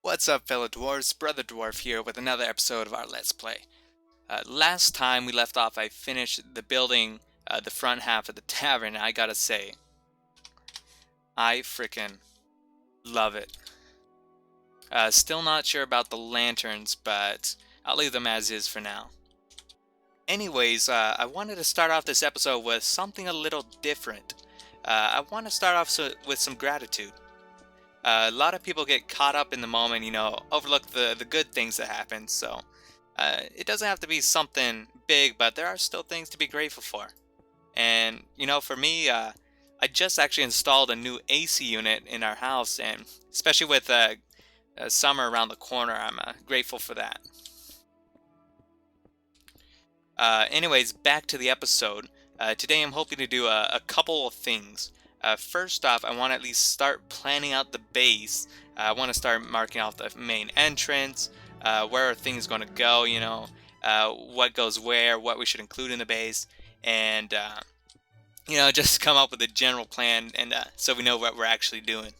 What's up, fellow dwarves? Brother Dwarf here with another episode of our Let's Play. Last time we left off, I finished the building, the front half of the tavern, and I gotta say, I frickin' love it. Still not sure about the lanterns, but I'll leave them as is for now. Anyways, I wanted to start off this episode with something a little different. I want to start off with some gratitude. A lot of people get caught up in the moment, overlook the good things that happen. So it doesn't have to be something big, but there are still things to be grateful for. And, for me, I just actually installed a new AC unit in our house, and especially with summer around the corner, I'm grateful for that. Anyways, back to the episode. Today I'm hoping to do a couple of things. First off, I want to at least start planning out the base. I want to start marking out the main entrance, where are things going to go, what goes where, what we should include in the base, and, just come up with a general plan, and so we know what we're actually doing.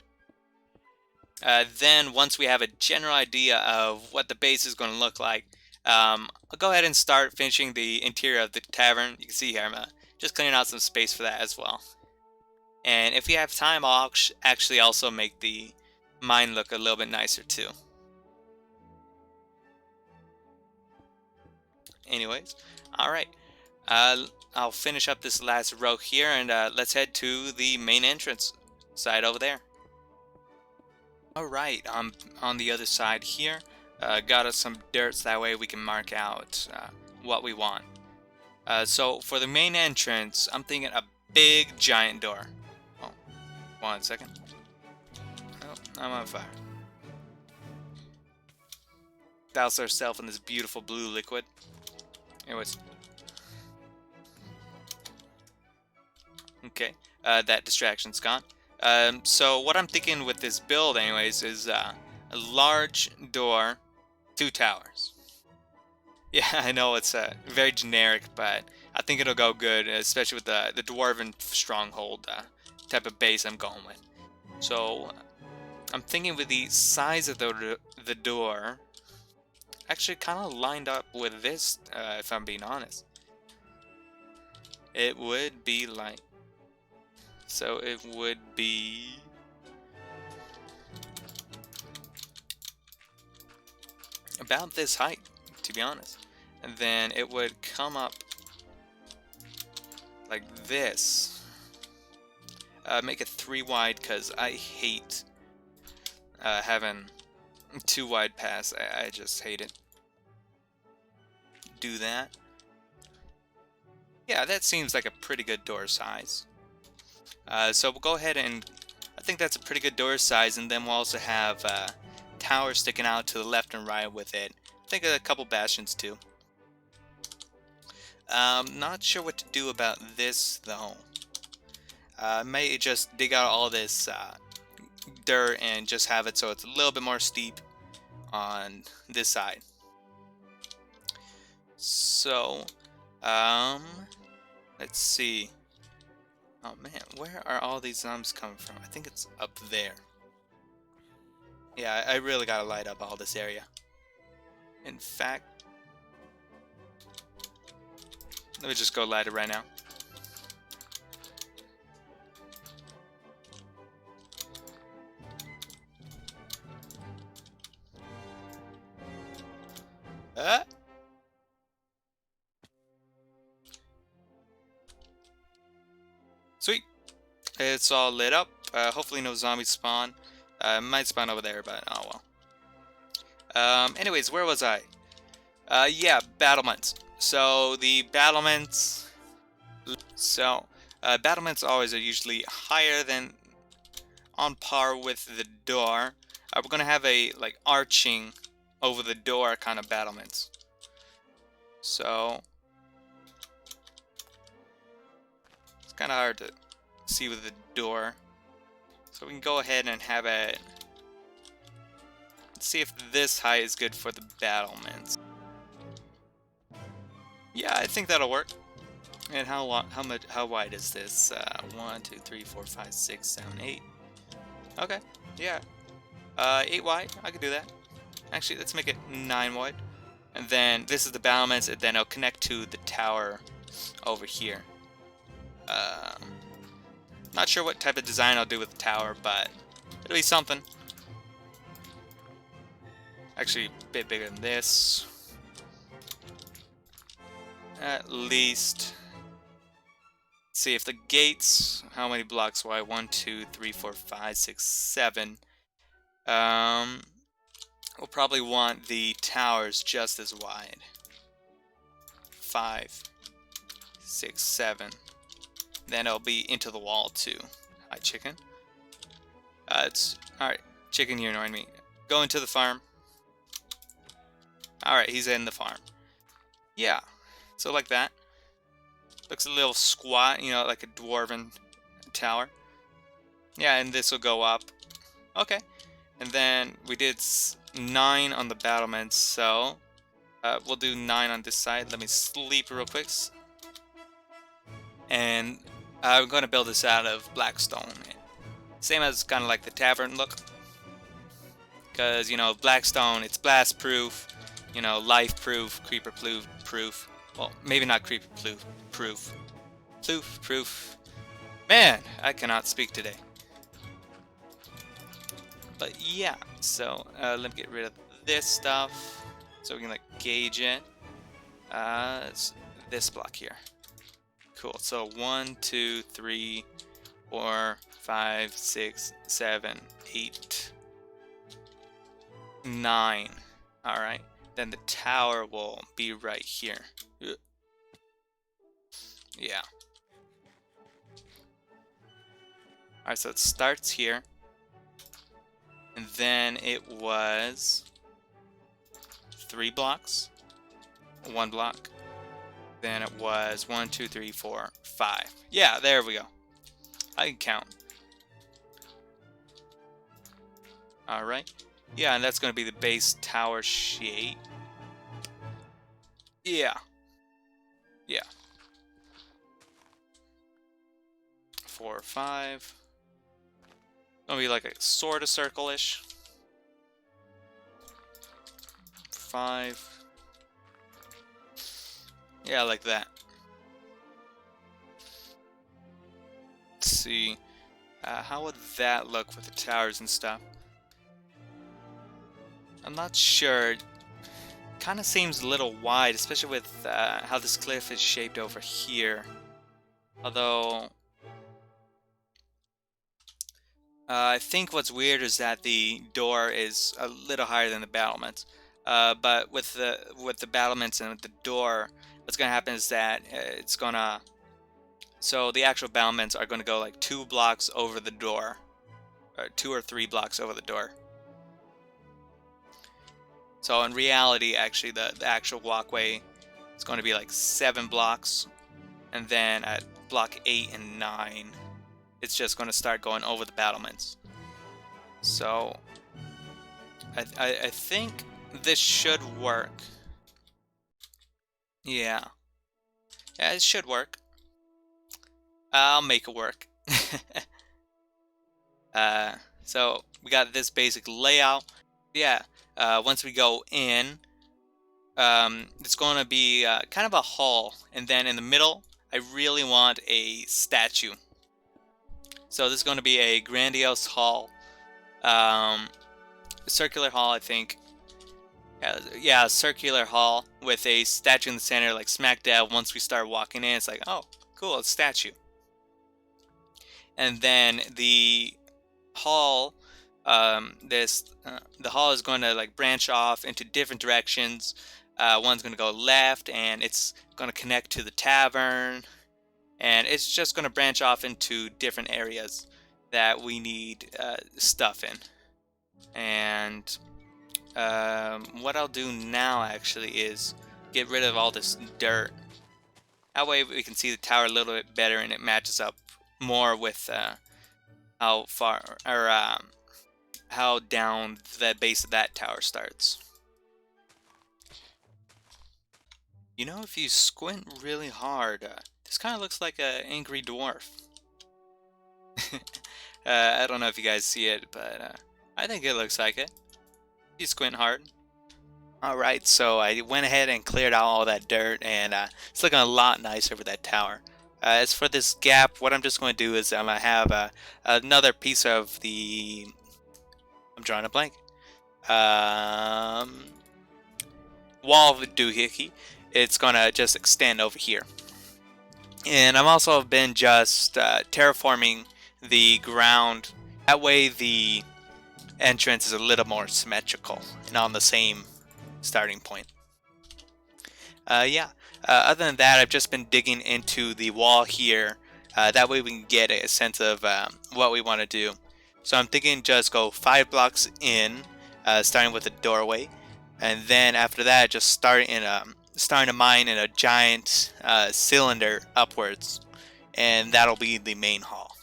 Then, once we have a general idea of what the base is going to look like, I'll go ahead and start finishing the interior of the tavern. You can see here, I'm just clearing out some space for that as well. And if we have time, I'll actually also make the mine look a little bit nicer too. Anyways, alright. I'll finish up this last row here, and let's head to the main entrance side over there. Alright, I'm on the other side here. Got us some dirt so that way we can mark out what we want. So for the main entrance, I'm thinking a big giant door. 1 second. Oh, I'm on fire. Douse ourselves in this beautiful blue liquid. Anyways. Okay, that distraction's gone. So what I'm thinking with this build anyways is a large door, 2 towers. Yeah, I know it's very generic, but I think it'll go good, especially with the dwarven stronghold type of base I'm going with. So I'm thinking with the size of the door, actually kind of lined up with this, if I'm being honest. It would be like, so it would be about this height, to be honest. And then it would come up like this. Make it 3 wide, because I hate having 2 wide paths. I just hate it. Do that. Yeah, that seems like a pretty good door size. So we'll go ahead and I think that's a pretty good door size, and then we'll also have towers sticking out to the left and right with it. I think a couple bastions too. Not sure what to do about this though. I may just dig out all this dirt and just have it so it's a little bit more steep on this side. So, let's see. Oh man, where are all these zombies coming from? I think it's up there. Yeah, I really gotta light up all this area. In fact, let me just go light it right now. Sweet. It's all lit up. Hopefully no zombies spawn. Might spawn over there, but oh well. Anyways, where was I? Yeah, battlements. So the battlements. Battlements always are usually higher than on par with the door. We're gonna have a like arching over the door kind of battlements. So it's kind of hard to see with the door. So we can go ahead and have it. Let's see if this height is good for the battlements. Yeah, I think that'll work. And how wide is this? 1, 2, 3, 4, 5, 6, 7, 8. Okay, yeah. 8 wide. I could do that. Actually, let's make it 9 wide. And then this is the battlements, and then I'll connect to the tower over here. Not sure what type of design I'll do with the tower, but it'll be something. Actually, a bit bigger than this. At least. Let's see if the gates. How many blocks wide? 1, 2, 3, 4, 5, 6, 7. We'll probably want the towers just as wide. 5, 6, 7. Then it'll be into the wall too. Hi, chicken. It's alright. Chicken, you're annoying me. Go into the farm. Alright, he's in the farm. Yeah. So like that. Looks a little squat, you know, like a dwarven tower. Yeah, and this will go up. Okay. And then we did 9 on the battlements, so we'll do 9 on this side. Let me sleep real quick. And I'm going to build this out of black stone. Same as kind of like the tavern look. Because, you know, black stone, it's blast proof, you know, life proof, creeper proof. Well, maybe not creeper proof. Proof. Man, I cannot speak today. But yeah, so let me get rid of this stuff so we can like gauge it. It's this block here. Cool. So 1, 2, 3, 4, 5, 6, 7, 8, 9. All right. Then the tower will be right here. Yeah. All right. So it starts here. And then it was 3 blocks, 1 block. Then it was 1, 2, 3, 4, 5. Yeah, there we go. I can count. All right. Yeah, and that's going to be the base tower shape. Yeah. 4, 5. Gonna be like a sort of circle-ish. 5. Yeah, like that. Let's see. How would that look with the towers and stuff? I'm not sure. Kind of seems a little wide, especially with how this cliff is shaped over here. Although I think what's weird is that the door is a little higher than the battlements. But with the battlements and with the door, what's gonna happen is that so the actual battlements are gonna go like 2 blocks over the door, or 2 or 3 blocks over the door. So in reality, actually, the actual walkway is going to be like 7 blocks, and then at block 8 and 9, it's just going to start going over the battlements. So I think this should work. Yeah, it should work. I'll make it work. So we got this basic layout. Yeah. Once we go in, it's going to be kind of a hall, and then in the middle, I really want a statue. So this is going to be a grandiose hall, a circular hall, I think. Yeah, a circular hall with a statue in the center, like smack dab. Once we start walking in, it's like, oh, cool, it's a statue. And then the hall. The hall is going to like branch off into different directions. One's going to go left, and it's going to connect to the tavern, and it's just going to branch off into different areas that we need stuff in. And what I'll do now actually is get rid of all this dirt. That way we can see the tower a little bit better, and it matches up more with how far or how down the base of that tower starts. You know, if you squint really hard, this kind of looks like an angry dwarf. I don't know if you guys see it, but I think it looks like it. You squint hard. Alright, so I went ahead and cleared out all that dirt, and it's looking a lot nicer with that tower. As for this gap, what I'm just going to do is I'm going to have another piece of the... I'm drawing a blank. Um, wall of doohickey. It's going to just extend over here. And I've also been just terraforming the ground. That way the entrance is a little more symmetrical and on the same starting point. Yeah. Other than that, I've just been digging into the wall here. That way we can get a sense of what we want to do. So I'm thinking just go 5 blocks in, starting with a doorway, and then after that, just starting to mine in a giant cylinder upwards, and that'll be the main hall.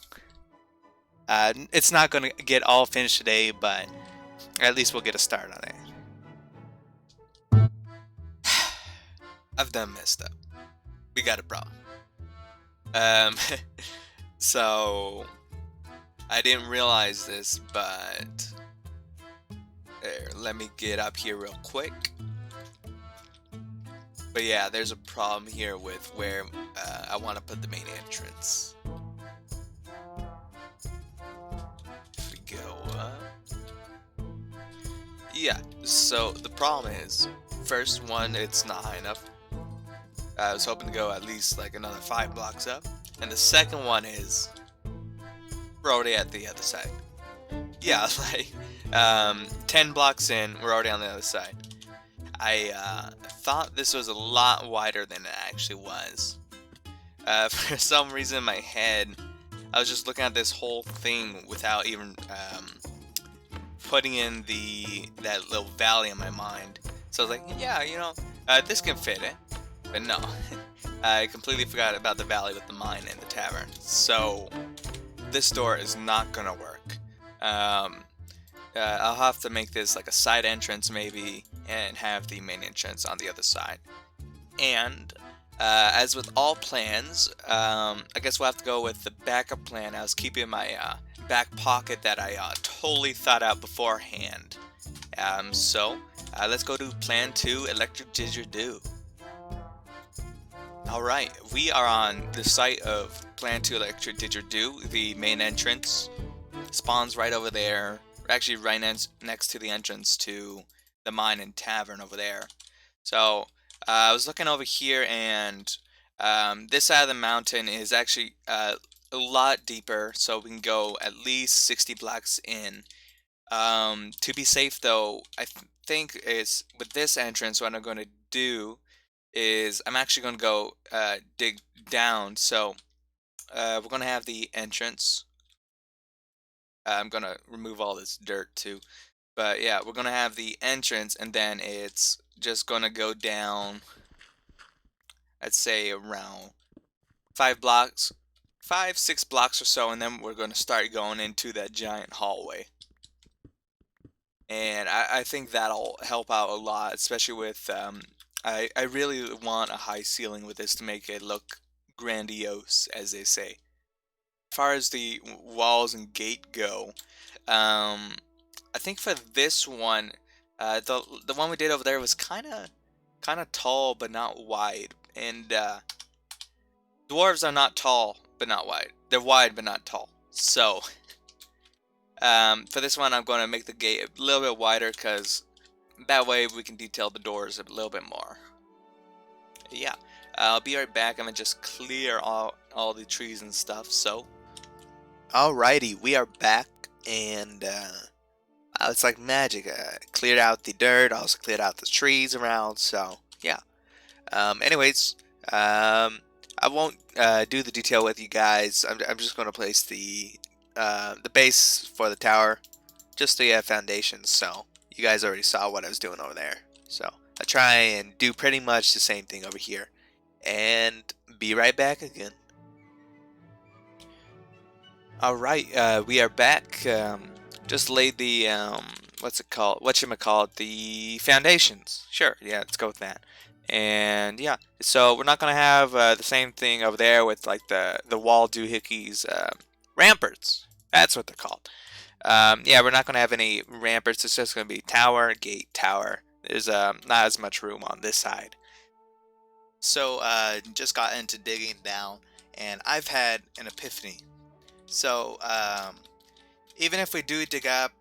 It's not going to get all finished today, but at least we'll get a start on it. I've done messed up. We got a problem. So I didn't realize this, but there, let me get up here real quick. But yeah, there's a problem here with where I want to put the main entrance. If we go up. Yeah, so the problem is, first one, it's not high enough. I was hoping to go at least like another 5 blocks up. And the second one is, we're already at the other side. Yeah, like 10 blocks in, we're already on the other side. I thought this was a lot wider than it actually was. For some reason in my head, I was just looking at this whole thing without even putting in that little valley in my mind. So I was like, yeah, you know, this can fit it. But no, I completely forgot about the valley with the mine and the tavern. So this door is not gonna work. I'll have to make this like a side entrance maybe, and have the main entrance on the other side. And as with all plans, I guess we'll have to go with the backup plan I was keeping in my back pocket that I totally thought out beforehand. So let's go to plan 2, electric didgeridoo. Alright, we are on the site of plan 2 electric didgeridoo. The main entrance spawns right over there. Actually right next to the entrance to the mine and tavern over there. So I was looking over here, and this side of the mountain is actually a lot deeper, so we can go at least 60 blocks in. To be safe though, I think is with this entrance what I'm going to do is I'm actually going to go dig down. So we're going to have the entrance. I'm going to remove all this dirt too. But yeah, we're going to have the entrance, and then it's just going to go down, I'd say around 5 blocks, 5-6 blocks or so, and then we're going to start going into that giant hallway. And I think that'll help out a lot, especially with, I really want a high ceiling with this to make it look grandiose, as they say. As far as the walls and gate go, I think for this one, the one we did over there was kind of tall but not wide, and dwarves are not tall but not wide. They're wide but not tall. So for this one, I'm going to make the gate a little bit wider, because that way we can detail the doors a little bit more. Yeah, I'll be right back. I'm gonna just clear all the trees and stuff. So, alrighty, we are back, and it's like magic. Cleared out the dirt, also cleared out the trees around. So yeah. Anyways, I won't do the detail with you guys. I'm just gonna place the base for the tower, just the foundations. So you guys already saw what I was doing over there. So I try and do pretty much the same thing over here, and be right back again. Alright, we are back. Just laid the, the foundations. Sure, yeah, let's go with that. And yeah, so we're not going to have the same thing over there with like the wall doohickeys, ramparts. That's what they're called. Yeah, we're not going to have any ramparts. It's just going to be tower, gate, tower. There's not as much room on this side. So, just got into digging down, and I've had an epiphany. So, even if we do dig up,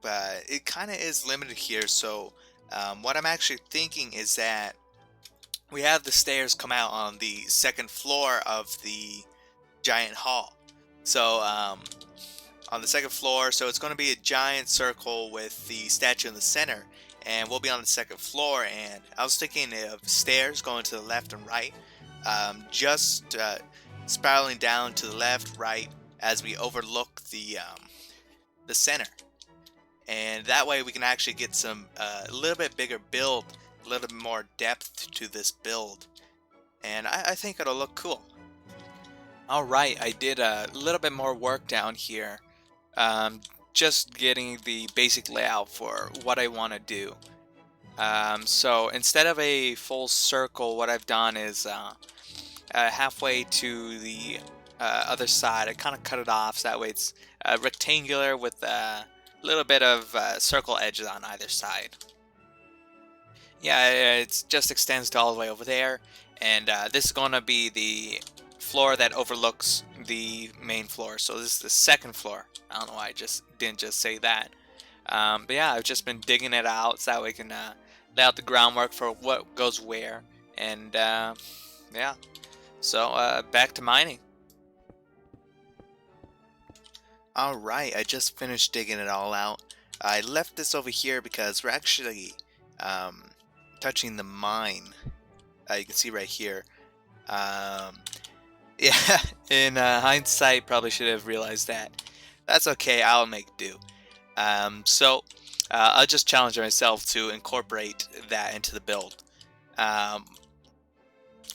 it kind of is limited here. So, what I'm actually thinking is that we have the stairs come out on the second floor of the giant hall. So, on the second floor, so it's going to be a giant circle with the statue in the center, and we'll be on the second floor. And I was thinking of stairs going to the left and right, just spiraling down to the left, right, as we overlook the center, and that way we can actually get some a little bit bigger build, a little bit more depth to this build, and I think it'll look cool. Alright, I did a little bit more work down here. Um, just getting the basic layout for what I want to do. So instead of a full circle, what I've done is halfway to the other side, I kind of cut it off so that way it's rectangular with a little bit of circle edges on either side. Yeah, it just extends to all the way over there, and this is going to be the floor that overlooks the main floor. So this is the second floor. I don't know why I didn't just say that. But yeah, I've just been digging it out so that we can lay out the groundwork for what goes where. And yeah, so back to mining. Alright, I just finished digging it all out. I left this over here because we're actually touching the mine. You can see right here. Yeah, in hindsight, probably should have realized that. That's okay, I'll make do. So I'll just challenge myself to incorporate that into the build.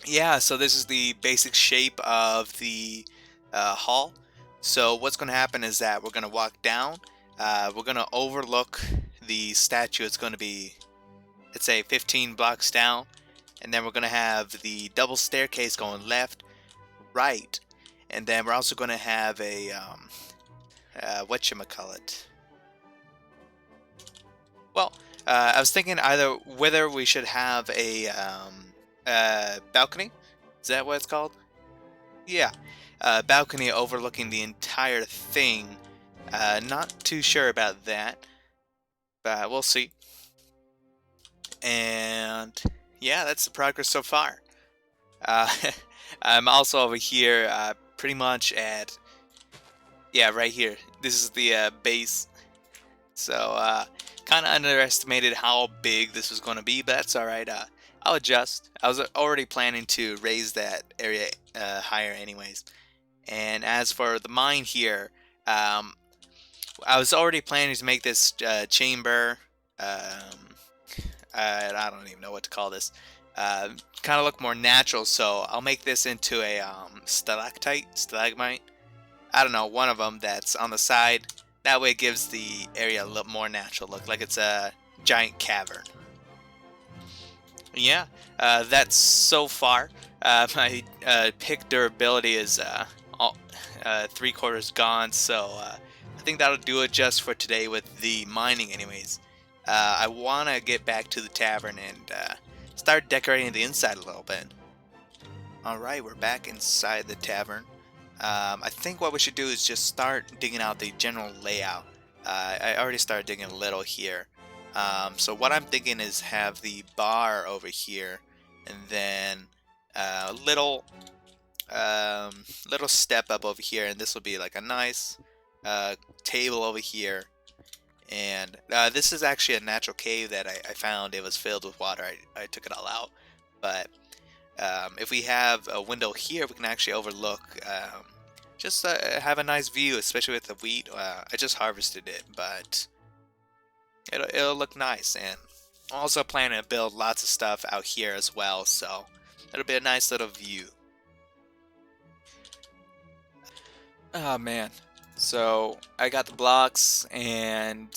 Yeah, so this is the basic shape of the hall. So what's going to happen is that we're going to walk down. We're going to overlook the statue. It's going to be, let's say, 15 blocks down. And then we're going to have the double staircase going left, right. And then we're also going to have a, whatchamacallit. Well, I was thinking either whether we should have a balcony. Is that what it's called? Yeah. Balcony overlooking the entire thing. Not too sure about that, but we'll see. And yeah, that's the progress so far. I'm also over here pretty much at, yeah, right here. This is the base. So kind of underestimated how big this was going to be, but that's alright. I'll adjust. I was already planning to raise that area higher anyways. And as for the mine here, I was already planning to make this chamber, I don't even know what to call this, kind of look more natural, so I'll make this into a stalagmite, I don't know, one of them that's on the side. That way it gives the area a little more natural look, like it's a giant cavern. Yeah, that's so far. My pick durability is all, 3/4 gone, so I think that'll do it just for today with the mining anyways. I want to get back to the tavern and start decorating the inside a little bit. Alright, we're back inside the tavern. I think what we should do is just start digging out the general layout. I already started digging a little here. So what I'm thinking is have the bar over here, and then a little step up over here, and this will be like a nice table over here. And this is actually a natural cave that I found. It was filled with water. I took it all out. But if we have a window here, we can actually overlook, just have a nice view, especially with the wheat. I just harvested it, but it'll look nice. And I'm also planning to build lots of stuff out here as well, so it'll be a nice little view. Oh man. So I got the blocks, and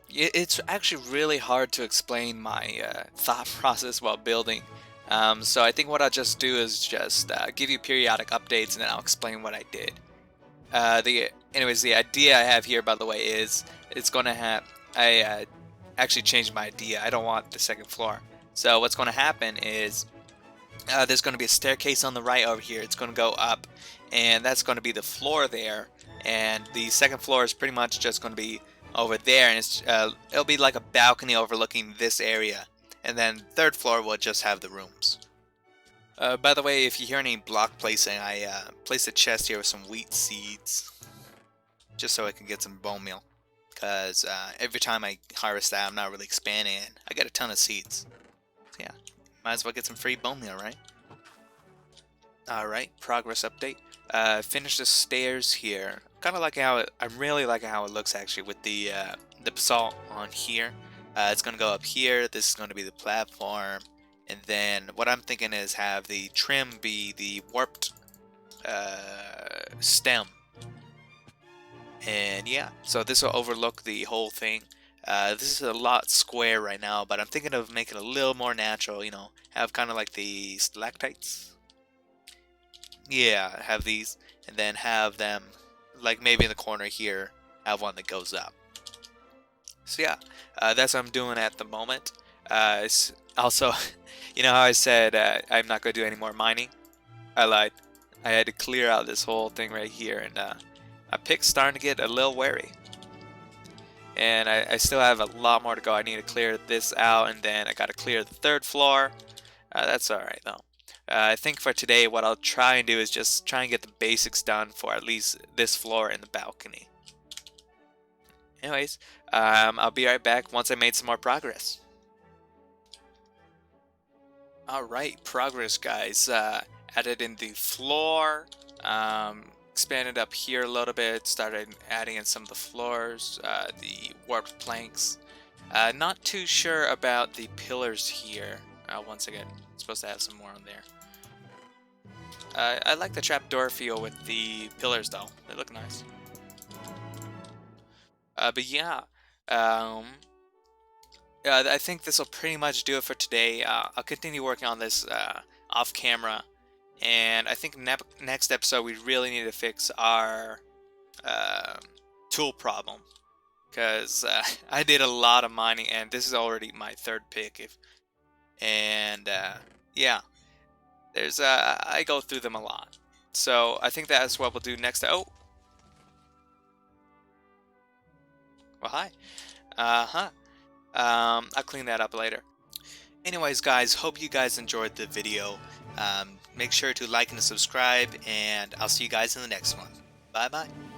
it's actually really hard to explain my thought process while building. So I think what I'll just do is just give you periodic updates, and then I'll explain what I did. The Anyways, the idea I have here, by the way, is it's going to have. I actually changed my idea. I don't want the second floor. So what's going to happen is there's going to be a staircase on the right over here. It's going to go up, and that's going to be the floor there. And the second floor is pretty much just going to be over there, and it'll be like a balcony overlooking this area. And then third floor will just have the rooms. By the way, if you hear any block placing, I placed a chest here with some wheat seeds, just so I can get some bone meal. Because every time I harvest that, I'm not really expanding it. I get a ton of seeds. So yeah, might as well get some free bone meal, right? Alright, progress update. Finish the stairs here. Kind of like how I'm really liking how it looks actually with the basalt on here. It's going to go up here. This is going to be the platform. And then what I'm thinking is have the trim be the warped stem. And yeah, so this will overlook the whole thing. This is a lot square right now, but I'm thinking of making it a little more natural, you know, have kind of like the stalactites. Yeah, have these, and then have them, like maybe in the corner here, have one that goes up. So yeah, that's what I'm doing at the moment. Also, you know how I said I'm not going to do any more mining? I lied. I had to clear out this whole thing right here, and my pick's starting to get a little wary. And I still have a lot more to go. I need to clear this out, and then I got to clear the third floor. That's alright though. I think for today what I'll try and do is just try and get the basics done for at least this floor and the balcony. Anyways, I'll be right back once I made some more progress. Alright, progress guys. Added in the floor, expanded up here a little bit, started adding in some of the floors, the warped planks. Not too sure about the pillars here. Once again, supposed to have some more on there. I like the trapdoor feel with the pillars though. They look nice. But yeah, I think this will pretty much do it for today. I'll continue working on this off camera. And I think next episode we really need to fix our tool problem. Because I did a lot of mining and this is already my third pick. Yeah. There's I go through them a lot. So I think that's what we'll do next. Oh. Well, hi. I'll clean that up later. Anyways, guys, hope you guys enjoyed the video. Make sure to like and subscribe, and I'll see you guys in the next one. Bye-bye.